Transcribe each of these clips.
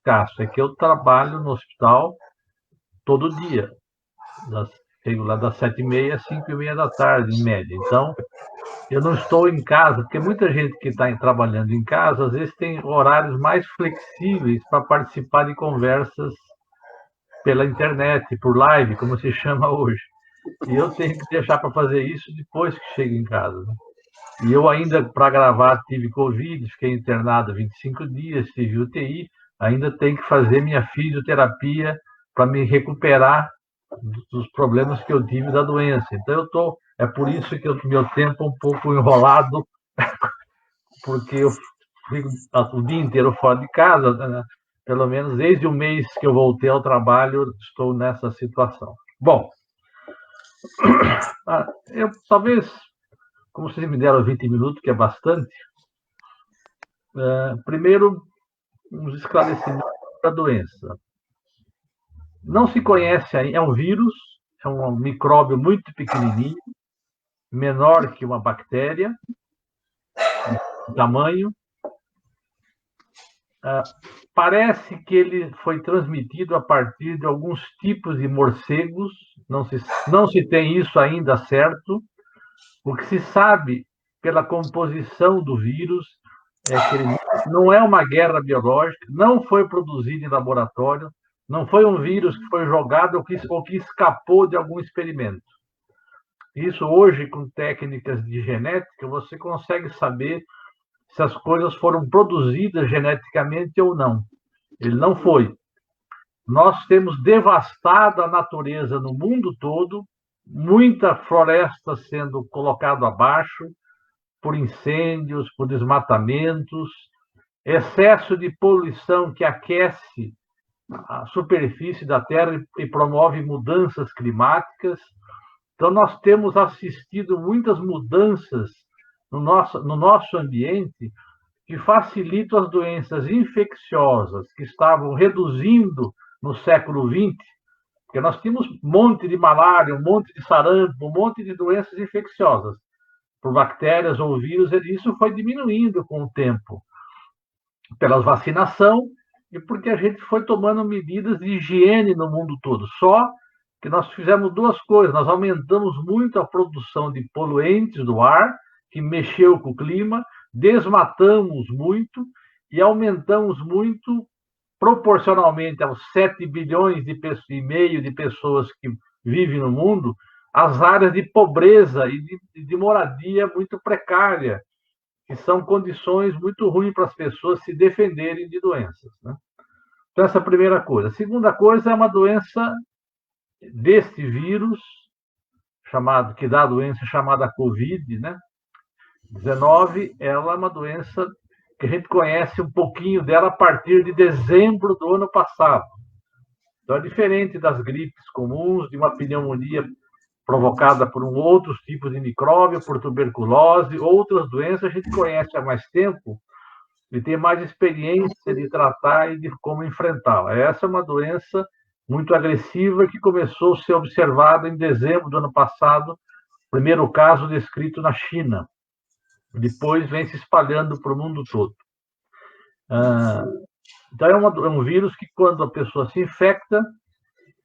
escasso, é que eu trabalho no hospital todo dia, chego lá das 7h30 às 5h30 da tarde, em média. Então, eu não estou em casa, porque muita gente que está trabalhando em casa, às vezes tem horários mais flexíveis para participar de conversas pela internet, por live, como se chama hoje. E eu tenho que deixar para fazer isso depois que chego em casa. E eu ainda, para gravar, tive Covid, fiquei internado 25 dias, tive UTI, ainda tenho que fazer minha fisioterapia para me recuperar dos problemas que eu tive da doença. Então, é por isso que o meu tempo é um pouco enrolado, porque eu fico o dia inteiro fora de casa, né? Pelo menos desde o mês que eu voltei ao trabalho, estou nessa situação. Bom, eu talvez, como vocês me deram 20 minutos, que é bastante, primeiro, uns esclarecimentos da doença. Não se conhece ainda, é um vírus, é um micróbio muito pequenininho, menor que uma bactéria, de tamanho. Parece que ele foi transmitido a partir de alguns tipos de morcegos, não se tem isso ainda certo. O que se sabe pela composição do vírus é que ele não é uma guerra biológica, não foi produzido em laboratório, não foi um vírus que foi jogado ou que escapou de algum experimento. Isso hoje, com técnicas de genética, você consegue saber se as coisas foram produzidas geneticamente ou não. Ele não foi. Nós temos devastado a natureza no mundo todo, muita floresta sendo colocada abaixo por incêndios, por desmatamentos, excesso de poluição que aquece a superfície da Terra e promove mudanças climáticas. Então, nós temos assistido muitas mudanças no nosso ambiente que facilitam as doenças infecciosas que estavam reduzindo no século XX, porque nós tínhamos um monte de malária, um monte de sarampo, um monte de doenças infecciosas por bactérias ou vírus, e isso foi diminuindo com o tempo, pela vacinação e porque a gente foi tomando medidas de higiene no mundo todo. Só que nós fizemos duas coisas: nós aumentamos muito a produção de poluentes do ar, que mexeu com o clima, desmatamos muito e aumentamos muito, proporcionalmente aos 7 bilhões e meio de pessoas que vivem no mundo, as áreas de pobreza e de moradia muito precária, que são condições muito ruins para as pessoas se defenderem de doenças, né? Então, essa é a primeira coisa. A segunda coisa é uma doença deste vírus, que dá a doença chamada Covid, né? 19, ela é uma doença que a gente conhece um pouquinho dela a partir de dezembro do ano passado. Então, é diferente das gripes comuns, de uma pneumonia provocada por outros tipos de micróbio, por tuberculose, outras doenças a gente conhece há mais tempo e tem mais experiência de tratar e de como enfrentá-la. Essa é uma doença muito agressiva que começou a ser observada em dezembro do ano passado, primeiro caso descrito na China. Depois vem se espalhando para o mundo todo. Então, é um vírus que, quando a pessoa se infecta,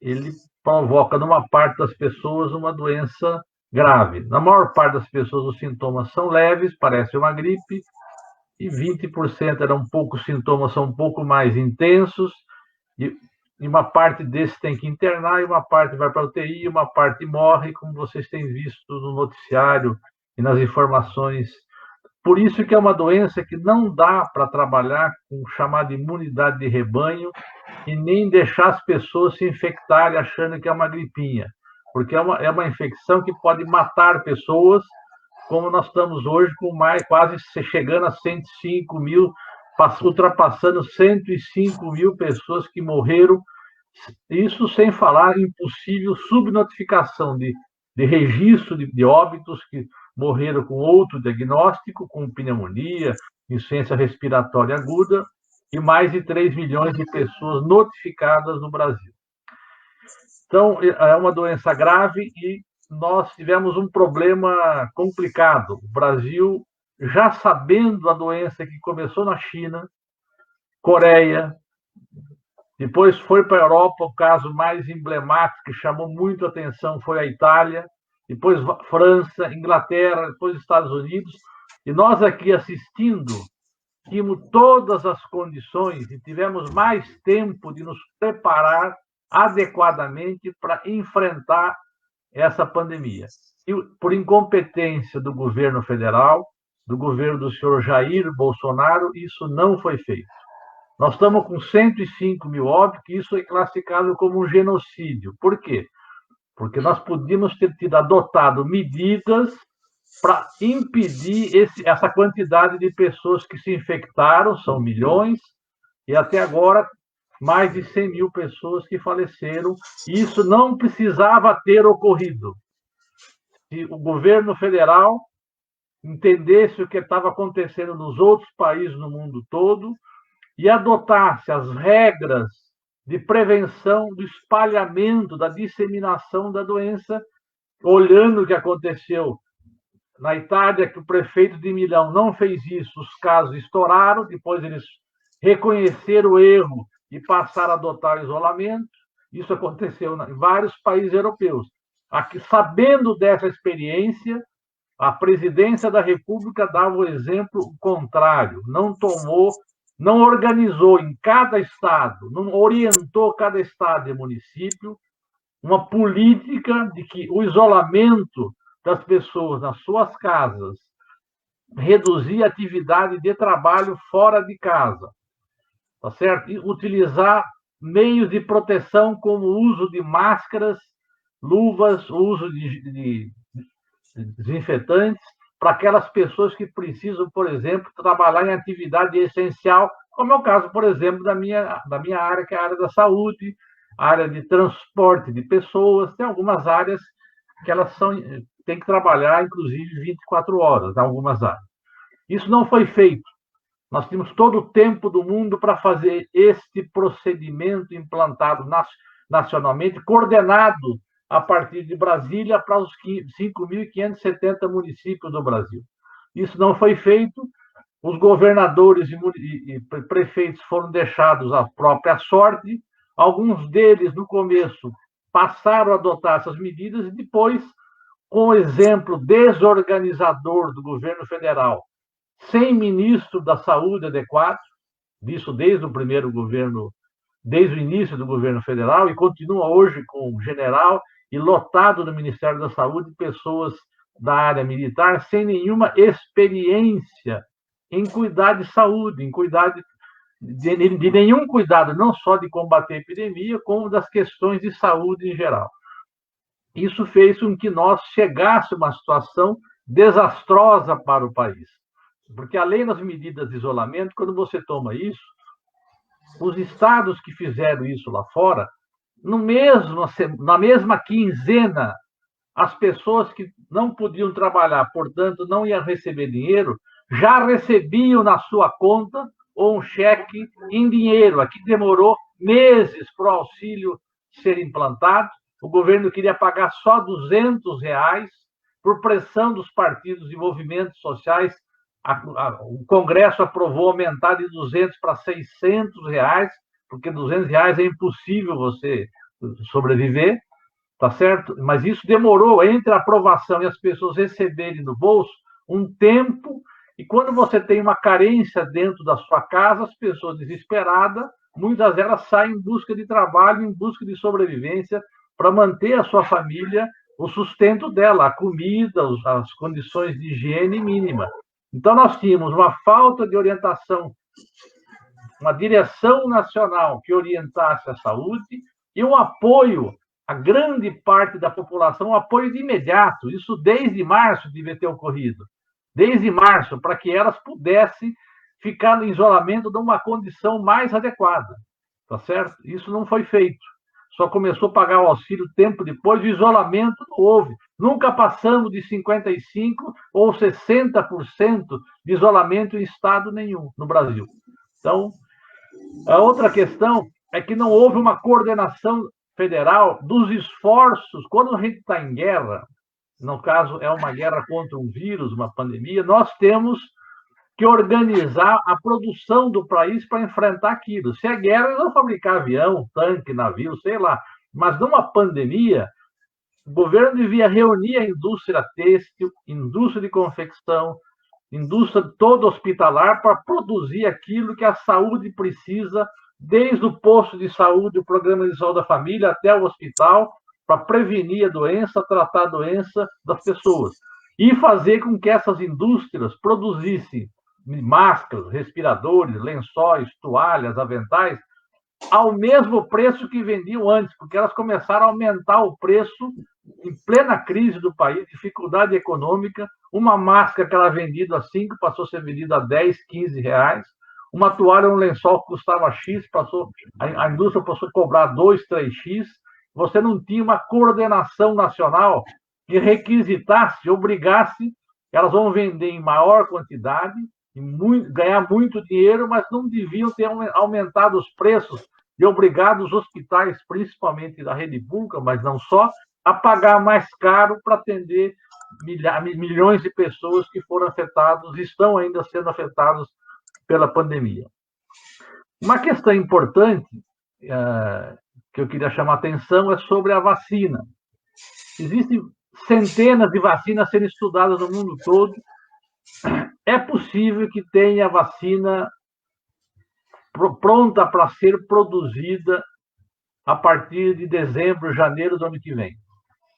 ele provoca, numa parte das pessoas, uma doença grave. Na maior parte das pessoas, os sintomas são leves, parece uma gripe, e 20% sintomas são um pouco mais intensos, e uma parte desses tem que internar, e uma parte vai para a UTI, e uma parte morre, como vocês têm visto no noticiário e nas informações. Por isso que é uma doença que não dá para trabalhar com chamada imunidade de rebanho e nem deixar as pessoas se infectarem achando que é uma gripinha, porque é uma infecção que pode matar pessoas, como nós estamos hoje, com quase chegando a 105 mil, ultrapassando 105 mil pessoas que morreram, isso sem falar em possível subnotificação de registro de óbitos que morreram com outro diagnóstico, com pneumonia, insuficiência respiratória aguda, e mais de 3 milhões de pessoas notificadas no Brasil. Então, é uma doença grave e nós tivemos um problema complicado. O Brasil, já sabendo a doença que começou na China, Coreia, Depois foi para a Europa, o caso mais emblemático, que chamou muito a atenção, foi a Itália, depois França, Inglaterra, depois Estados Unidos, e nós aqui assistindo, tínhamos todas as condições e tivemos mais tempo de nos preparar adequadamente para enfrentar essa pandemia. E por incompetência do governo federal, do governo do senhor Jair Bolsonaro, isso não foi feito. Nós estamos com 105 mil óbitos, que isso é classificado como um genocídio. Por quê? Porque nós podíamos ter adotado medidas para impedir essa quantidade de pessoas que se infectaram, são milhões, e até agora mais de 100 mil pessoas que faleceram. E isso não precisava ter ocorrido. Se o governo federal entendesse o que estava acontecendo nos outros países no mundo todo, e adotasse as regras de prevenção do espalhamento, da disseminação da doença, olhando o que aconteceu na Itália, que o prefeito de Milão não fez isso, os casos estouraram, depois eles reconheceram o erro e passaram a adotar o isolamento. Isso aconteceu em vários países europeus. Aqui, sabendo dessa experiência, a presidência da República dava o exemplo contrário, não organizou em cada estado, não orientou cada estado e município uma política de que o isolamento das pessoas nas suas casas reduzir a atividade de trabalho fora de casa, tá certo? E utilizar meios de proteção como o uso de máscaras, luvas, o uso de desinfetantes para aquelas pessoas que precisam, por exemplo, trabalhar em atividade essencial, como é o caso, por exemplo, da minha área, que é a área da saúde, a área de transporte de pessoas. Tem algumas áreas que elas têm que trabalhar, inclusive, 24 horas, em algumas áreas. Isso não foi feito. Nós tínhamos todo o tempo do mundo para fazer este procedimento implantado nacionalmente, coordenado a partir de Brasília para os 5.570 municípios do Brasil. Isso não foi feito, os governadores e prefeitos foram deixados à própria sorte, alguns deles, no começo, passaram a adotar essas medidas e depois, com o exemplo desorganizador do governo federal, sem ministro da saúde adequado, isso desde o primeiro governo, desde o início do governo federal, e continua hoje com o general e lotado no Ministério da Saúde pessoas da área militar sem nenhuma experiência em cuidar de saúde, em cuidar de nenhum cuidado, não só de combater a epidemia, como das questões de saúde em geral. Isso fez com que nós chegássemos a uma situação desastrosa para o país. Porque, além das medidas de isolamento, quando você toma isso, os estados que fizeram isso lá fora, na mesma quinzena, as pessoas que não podiam trabalhar, portanto, não iam receber dinheiro, já recebiam na sua conta ou um cheque em dinheiro. Aqui demorou meses para o auxílio ser implantado. O governo queria pagar só R$ 200, por pressão dos partidos e movimentos sociais. O Congresso aprovou aumentar de 200 para R$ 600, porque R$ 200 é impossível você sobreviver, tá certo? Mas isso demorou entre a aprovação e as pessoas receberem no bolso um tempo, e quando você tem uma carência dentro da sua casa, as pessoas desesperadas, muitas delas saem em busca de trabalho, em busca de sobrevivência, para manter a sua família, o sustento dela, a comida, as condições de higiene mínima. Então, nós tínhamos uma falta de orientação, uma direção nacional que orientasse a saúde e um apoio a grande parte da população, um apoio de imediato. Isso desde março devia ter ocorrido. Desde março, para que elas pudessem ficar no isolamento numa condição mais adequada. Tá certo? Isso não foi feito. Só começou a pagar o auxílio tempo depois, o isolamento não houve. Nunca passamos de 55% ou 60% de isolamento em estado nenhum no Brasil. Então, a outra questão é que não houve uma coordenação federal dos esforços. Quando a gente está em guerra, no caso é uma guerra contra um vírus, uma pandemia, nós temos que organizar a produção do país para enfrentar aquilo. Se é guerra, eles vão fabricar avião, tanque, navio, sei lá. Mas numa pandemia, o governo devia reunir a indústria têxtil, indústria de confecção, indústria toda hospitalar para produzir aquilo que a saúde precisa, desde o posto de saúde, o programa de saúde da família, até o hospital, para prevenir a doença, tratar a doença das pessoas. E fazer com que essas indústrias produzissem máscaras, respiradores, lençóis, toalhas, aventais, ao mesmo preço que vendiam antes, porque elas começaram a aumentar o preço em plena crise do país, dificuldade econômica. Uma máscara que era vendida a 5 passou a ser vendida a 10, 15 reais. Uma toalha, um lençol que custava X, a indústria passou a cobrar 2, 3X. Você não tinha uma coordenação nacional que requisitasse, obrigasse, elas vão vender em maior quantidade, ganhar muito dinheiro, mas não deviam ter aumentado os preços e obrigado os hospitais, principalmente da rede pública, mas não só, a pagar mais caro para atender milhões de pessoas que foram afetados, estão ainda sendo afetados pela pandemia. Uma questão importante que eu queria chamar a atenção é sobre a vacina. Existem centenas de vacinas sendo estudadas no mundo todo. É possível que tenha vacina pronta para ser produzida a partir de dezembro, janeiro do ano que vem.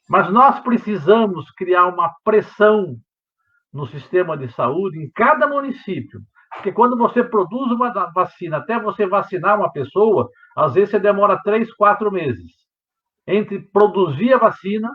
Mas nós precisamos criar uma pressão no sistema de saúde em cada município, porque quando você produz uma vacina, até você vacinar uma pessoa, às vezes você demora 3, 4 meses entre produzir a vacina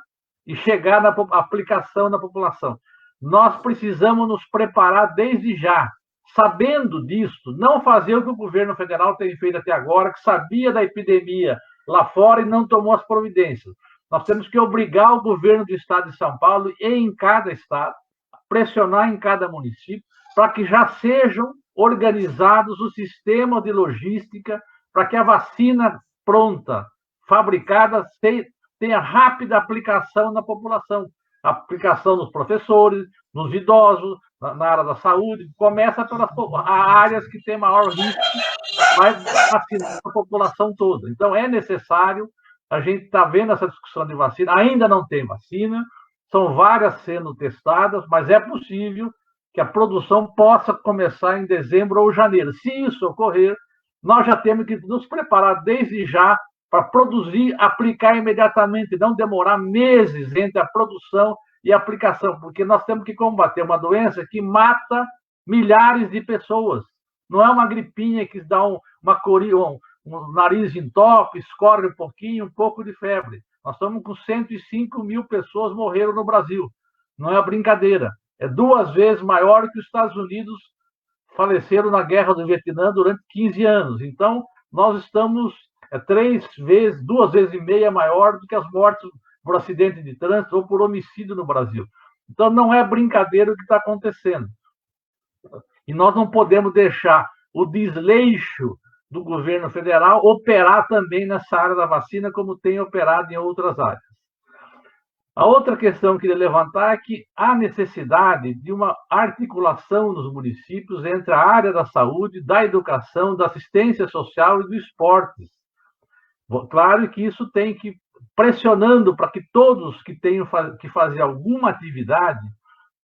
e chegar na aplicação na população. Nós precisamos nos preparar desde já, sabendo disso, não fazer o que o governo federal tem feito até agora, que sabia da epidemia lá fora e não tomou as providências. Nós temos que obrigar o governo do estado de São Paulo e em cada estado, pressionar em cada município, para que já sejam organizados os sistemas de logística para que a vacina pronta, fabricada, tenha rápida aplicação na população. Aplicação nos professores, nos idosos, na área da saúde, começa pelas áreas que têm maior risco, vai vacinar a população toda. Então, é necessário, a gente está vendo essa discussão de vacina, ainda não tem vacina, são várias sendo testadas, mas é possível que a produção possa começar em dezembro ou janeiro. Se isso ocorrer, nós já temos que nos preparar desde já para produzir, aplicar imediatamente, não demorar meses entre a produção e a aplicação, porque nós temos que combater uma doença que mata milhares de pessoas. Não é uma gripinha que dá um nariz entope, escorre um pouco de febre. Nós estamos com 105 mil pessoas morreram no Brasil. Não é brincadeira. É 2 vezes maior que os Estados Unidos faleceram na Guerra do Vietnã durante 15 anos. Então, nós estamos 2 vezes e meia maior do que as mortes por acidente de trânsito ou por homicídio no Brasil. Então, não é brincadeira o que está acontecendo. E nós não podemos deixar o desleixo do governo federal operar também nessa área da vacina, como tem operado em outras áreas. A outra questão que eu queria levantar é que há necessidade de uma articulação nos municípios entre a área da saúde, da educação, da assistência social e do esporte. Claro que isso tem que pressionando para que todos que tenham que fazer alguma atividade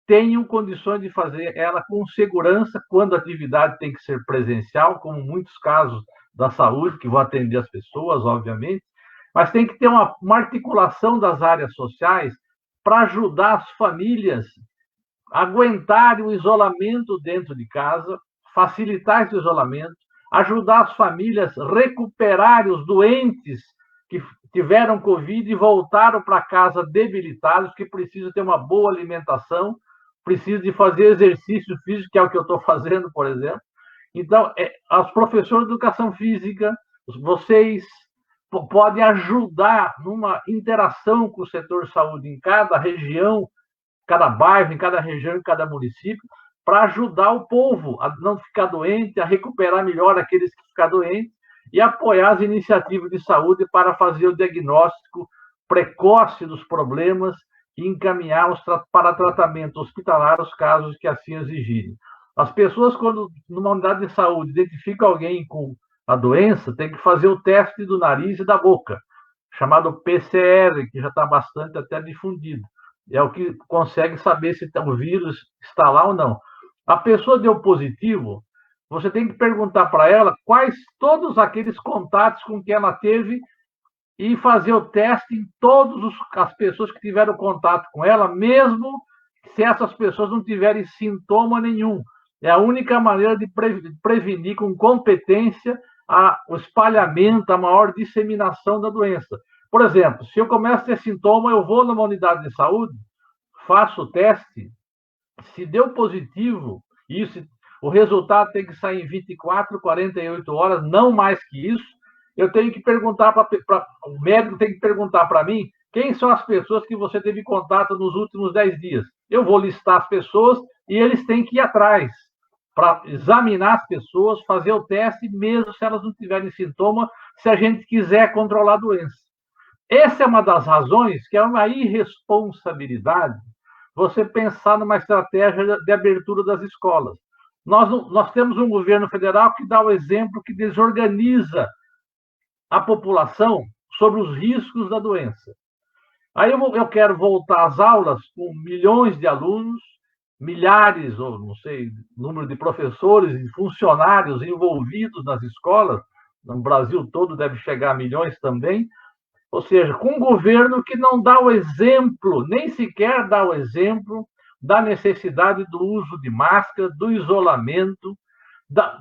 tenham condições de fazer ela com segurança, quando a atividade tem que ser presencial, como muitos casos da saúde, que vão atender as pessoas, obviamente, mas tem que ter uma articulação das áreas sociais para ajudar as famílias a aguentarem o isolamento dentro de casa, facilitar esse isolamento, ajudar as famílias a recuperarem os doentes que tiveram Covid e voltaram para casa debilitados, que precisam ter uma boa alimentação, precisam de fazer exercício físico, que é o que eu estou fazendo, por exemplo. Então, os professores de educação física, vocês podem ajudar numa interação com o setor de saúde em cada região, cada bairro, em cada região, em cada município, para ajudar o povo a não ficar doente, a recuperar melhor aqueles que ficam doentes e apoiar as iniciativas de saúde para fazer o diagnóstico precoce dos problemas e encaminhar para tratamento hospitalar os casos que assim exigirem. As pessoas, quando numa unidade de saúde identificam alguém com a doença, tem que fazer o teste do nariz e da boca, chamado PCR, que já está bastante até difundido. É o que consegue saber se o vírus está lá ou não. A pessoa deu positivo, você tem que perguntar para ela quais todos aqueles contatos com que ela teve e fazer o teste em todas as pessoas que tiveram contato com ela, mesmo se essas pessoas não tiverem sintoma nenhum. É a única maneira de prevenir com competência o espalhamento, a maior disseminação da doença. Por exemplo, se eu começo a ter sintoma, eu vou numa unidade de saúde, faço o teste, se deu positivo, isso, o resultado tem que sair em 24, 48 horas, não mais que isso. Eu tenho que perguntar o médico tem que perguntar para mim quem são as pessoas que você teve contato nos últimos 10 dias. Eu vou listar as pessoas e eles têm que ir atrás para examinar as pessoas, fazer o teste, mesmo se elas não tiverem sintoma, se a gente quiser controlar a doença. Essa é uma das razões que é uma irresponsabilidade você pensar numa estratégia de abertura das escolas. Nós temos um governo federal que dá o exemplo que desorganiza a população sobre os riscos da doença. Aí eu quero voltar às aulas com milhões de alunos, milhares, ou não sei, número de professores e funcionários envolvidos nas escolas, no Brasil todo deve chegar a milhões também, ou seja, com um governo que não dá o exemplo, nem sequer dá o exemplo da necessidade do uso de máscara, do isolamento,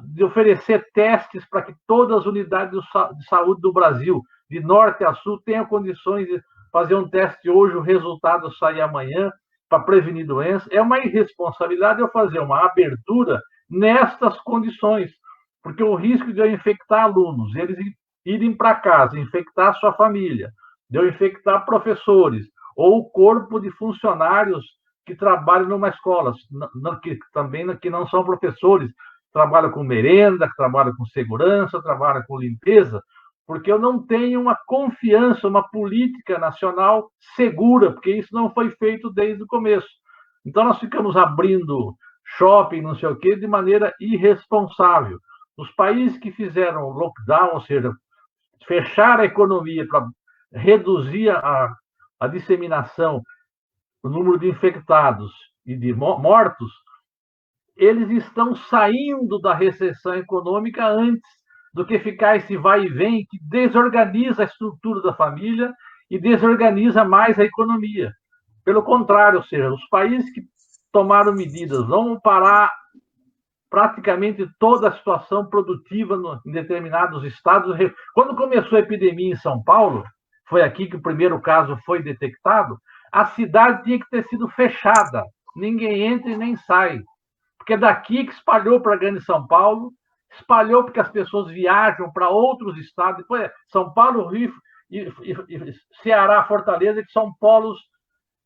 de oferecer testes para que todas as unidades de saúde do Brasil, de norte a sul, tenham condições de fazer um teste hoje, o resultado sair amanhã, para prevenir doenças. É uma irresponsabilidade eu fazer uma abertura nestas condições, porque o risco de eu infectar alunos, eles irem para casa, infectar a sua família, de eu infectar professores, ou o corpo de funcionários que trabalham numa escola, que também que não são professores, trabalham com merenda, trabalham com segurança, trabalham com limpeza, porque eu não tenho uma confiança, uma política nacional segura, porque isso não foi feito desde o começo. Então, nós ficamos abrindo shopping, não sei o quê, de maneira irresponsável. Os países que fizeram lockdown, ou seja, fechar a economia para reduzir a disseminação, o número de infectados e de mortos, eles estão saindo da recessão econômica antes do que ficar esse vai e vem que desorganiza a estrutura da família e desorganiza mais a economia. Pelo contrário, ou seja, os países que tomaram medidas vão parar praticamente toda a situação produtiva em determinados estados. Quando começou a epidemia em São Paulo, foi aqui que o primeiro caso foi detectado, a cidade tinha que ter sido fechada. Ninguém entra e nem sai. Porque é daqui que espalhou para a grande São Paulo, espalhou porque as pessoas viajam para outros estados. Depois, São Paulo, Rio, Ceará, Fortaleza, que são polos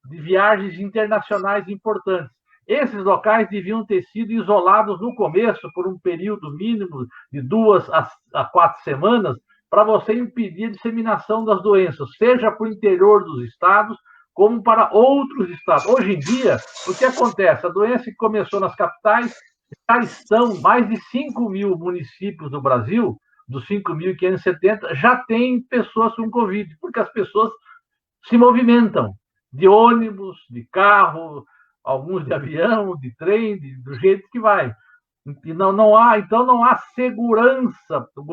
de viagens internacionais importantes. Esses locais deviam ter sido isolados no começo, por um período mínimo de 2 a 4 semanas, para você impedir a disseminação das doenças, seja para o interior dos estados, como para outros estados. Hoje em dia, o que acontece? A doença que começou nas capitais, já estão mais de 5 mil municípios do Brasil, dos 5.570, já tem pessoas com Covid, porque as pessoas se movimentam de ônibus, de carro, alguns de avião, de trem, do jeito que vai. E então não há segurança. Os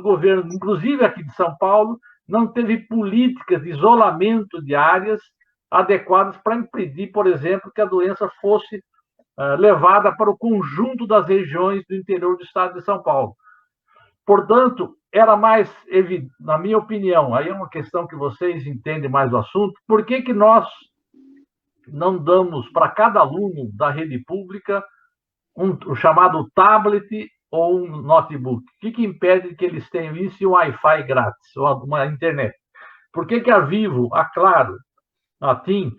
governos, inclusive aqui de São Paulo, não teve políticas de isolamento de áreas adequadas para impedir, por exemplo, que a doença fosse levada para o conjunto das regiões do interior do estado de São Paulo. Portanto, era mais evidente, na minha opinião, aí é uma questão que vocês entendem mais do assunto, por que nós não damos para cada aluno da rede pública o chamado tablet ou um notebook? O que impede que eles tenham isso e um Wi-Fi grátis, ou uma internet? Por que a Vivo, a Claro, a TIM,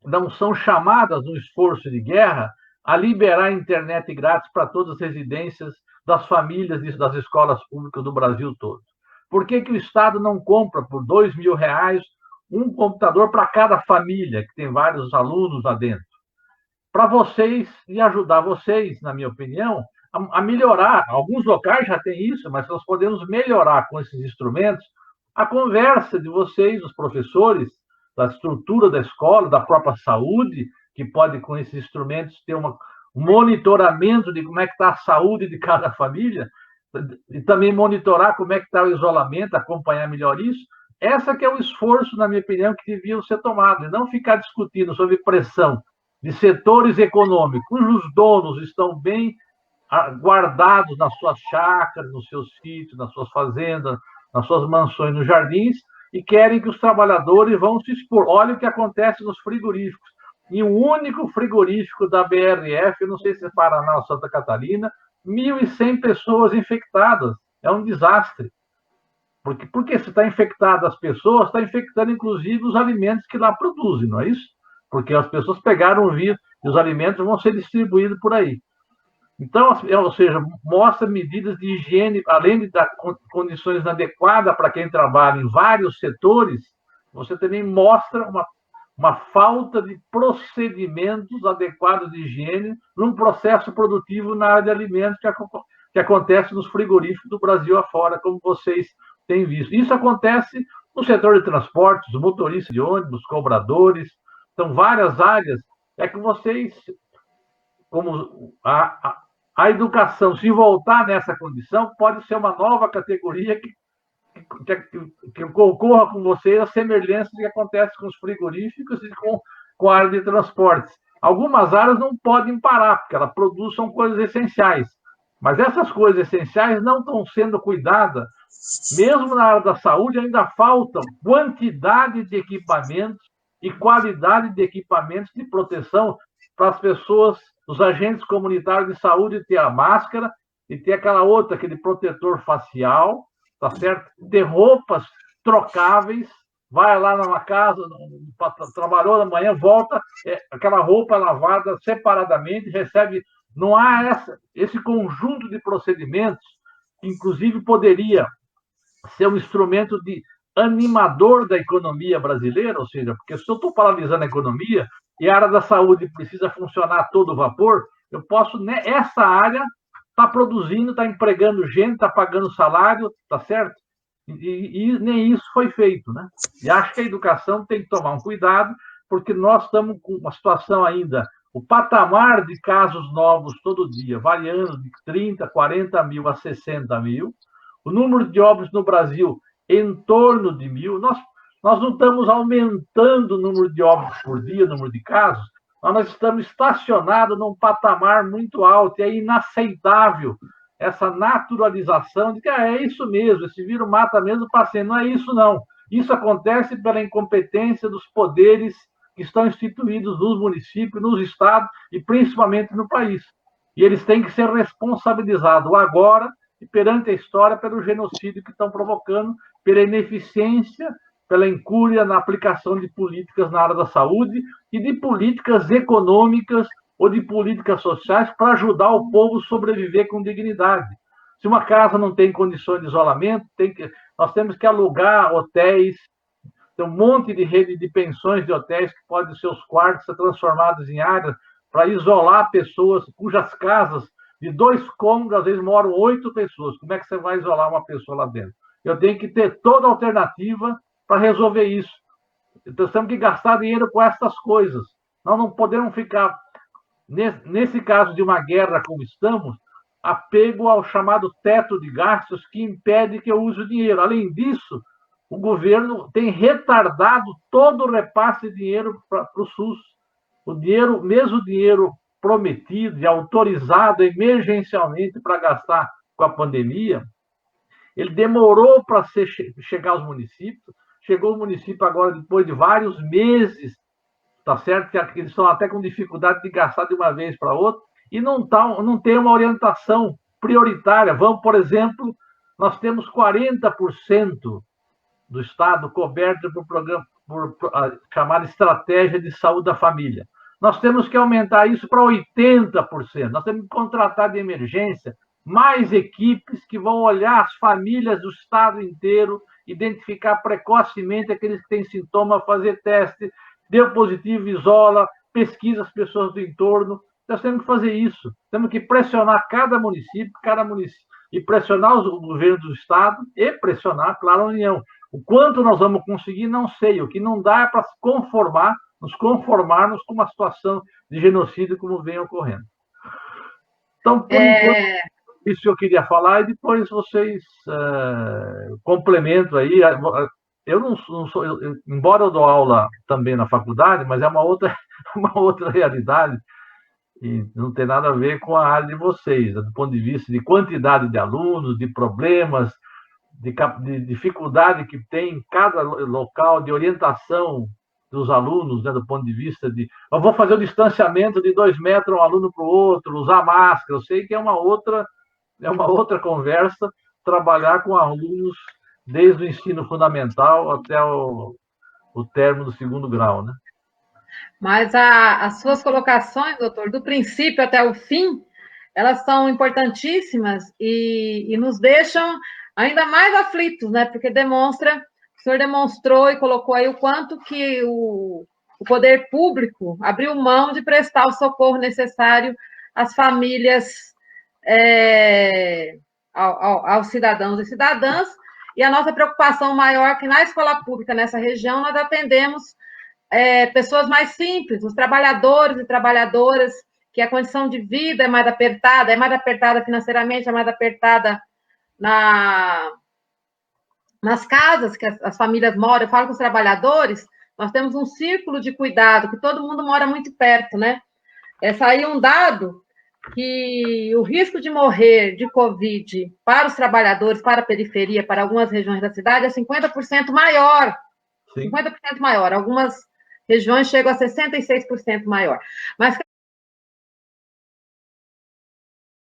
não são chamadas no esforço de guerra a liberar a internet grátis para todas as residências das famílias das escolas públicas do Brasil todo? Por que o Estado não compra por R$ 2.000 um computador para cada família, que tem vários alunos lá dentro? para vocês e ajudar vocês, na minha opinião, a melhorar. Alguns locais já têm isso, mas nós podemos melhorar com esses instrumentos a conversa de vocês, os professores, da estrutura da escola, da própria saúde, que pode, com esses instrumentos, ter um monitoramento de como é que está a saúde de cada família, e também monitorar como é que está o isolamento, acompanhar melhor isso. Essa que é o esforço, na minha opinião, que devia ser tomado, e não ficar discutindo sobre pressão de setores econômicos, cujos donos estão bem guardados nas suas chácaras, nos seus sítios, nas suas fazendas, nas suas mansões, nos jardins, e querem que os trabalhadores vão se expor. Olha o que acontece nos frigoríficos. Em um único frigorífico da BRF, eu não sei se é Paraná ou Santa Catarina, 1.100 pessoas infectadas. É um desastre. Porque se está infectado as pessoas, está infectando, inclusive, os alimentos que lá produzem, não é isso? Porque as pessoas pegaram o vírus e os alimentos vão ser distribuídos por aí. Então, ou seja, mostra medidas de higiene, além de dar condições inadequadas para quem trabalha em vários setores, você também mostra uma falta de procedimentos adequados de higiene num processo produtivo na área de alimentos que acontece nos frigoríficos do Brasil afora, como vocês têm visto. Isso acontece no setor de transportes, os motoristas de ônibus, cobradores, são várias áreas. É que vocês, como a educação, se voltar nessa condição, pode ser uma nova categoria que ocorra com vocês a semelhança que acontece com os frigoríficos e com a área de transportes. Algumas áreas não podem parar, porque elas produzem coisas essenciais. Mas essas coisas essenciais não estão sendo cuidadas. Mesmo na área da saúde, ainda faltam quantidade de equipamentos e qualidade de equipamentos de proteção para as pessoas, os agentes comunitários de saúde, ter a máscara e ter aquela outra, aquele protetor facial, tá certo? Ter roupas trocáveis, vai lá numa casa, trabalhou na manhã, volta, aquela roupa lavada separadamente, recebe. Não há esse conjunto de procedimentos, que inclusive poderia ser um instrumento de animador da economia brasileira, ou seja, porque se eu estou paralisando a economia e a área da saúde precisa funcionar a todo vapor, eu posso, essa área está produzindo, está empregando gente, está pagando salário, tá certo? E nem isso foi feito, né? E acho que a educação tem que tomar um cuidado, porque nós estamos com uma situação ainda, o patamar de casos novos todo dia, variando de 30, 40 mil a 60 mil, o número de óbitos no Brasil em torno de 1.000, nós não estamos aumentando o número de óbitos por dia, o número de casos, nós estamos estacionados num patamar muito alto, e é inaceitável essa naturalização de que é isso mesmo, esse vírus mata mesmo o paciente. Não é isso, não. Isso acontece pela incompetência dos poderes que estão instituídos nos municípios, nos estados e principalmente no país. E eles têm que ser responsabilizados agora e perante a história pelo genocídio que estão provocando, pela ineficiência, pela incúria na aplicação de políticas na área da saúde e de políticas econômicas ou de políticas sociais para ajudar o povo a sobreviver com dignidade. Se uma casa não tem condições de isolamento, nós temos que alugar hotéis, tem um monte de rede de pensões de hotéis que podem ser os quartos ser transformados em áreas para isolar pessoas cujas casas de 2 cômodos, às vezes moram 8 pessoas. Como é que você vai isolar uma pessoa lá dentro? Eu tenho que ter toda a alternativa para resolver isso. Então, temos que gastar dinheiro com essas coisas. Nós não podemos ficar, nesse caso de uma guerra como estamos, apego ao chamado teto de gastos que impede que eu use o dinheiro. Além disso, o governo tem retardado todo o repasse de dinheiro para o SUS. O dinheiro, mesmo o dinheiro prometido e autorizado emergencialmente para gastar com a pandemia, ele demorou para chegar aos municípios. Chegou o município agora depois de vários meses, tá certo? Que eles estão até com dificuldade de gastar de uma vez para outra e não tem uma orientação prioritária. Vamos, por exemplo, nós temos 40% do Estado coberto por programa chamado Estratégia de Saúde da Família. Nós temos que aumentar isso para 80%. Nós temos que contratar de emergência mais equipes que vão olhar as famílias do Estado inteiro, identificar precocemente aqueles que têm sintoma, fazer teste, deu positivo, isola, pesquisa as pessoas do entorno. Nós temos que fazer isso. Temos que pressionar cada município, e pressionar os governos do Estado e pressionar, claro, a União. O quanto nós vamos conseguir, não sei. O que não dá é para nos conformarmos com uma situação de genocídio como vem ocorrendo. Então, por enquanto, isso que eu queria falar, e depois vocês complementam aí. Eu não sou, embora eu dou aula também na faculdade, mas é uma outra realidade, e não tem nada a ver com a área de vocês, do ponto de vista de quantidade de alunos, de problemas, de dificuldade que tem em cada local, de orientação dos alunos, né, do ponto de vista de... Eu vou fazer o distanciamento de 2 metros um aluno para o outro, usar máscara, eu sei que é uma outra conversa, trabalhar com alunos desde o ensino fundamental até o término do 2º grau, né? Mas as suas colocações, doutor, do princípio até o fim, elas são importantíssimas e nos deixam ainda mais aflitos, né? Porque o senhor demonstrou e colocou aí o quanto que o poder público abriu mão de prestar o socorro necessário às famílias, aos cidadãos e cidadãs, e a nossa preocupação maior é que na escola pública, nessa região, nós atendemos pessoas mais simples, os trabalhadores e trabalhadoras, que a condição de vida é mais apertada financeiramente, é mais apertada nas casas que as famílias moram. Eu falo com os trabalhadores, nós temos um círculo de cuidado, que todo mundo mora muito perto, né? Saiu um dado que o risco de morrer de Covid para os trabalhadores, para a periferia, para algumas regiões da cidade, é 50% maior. Sim. 50% maior. Algumas regiões chegam a 66% maior. Mas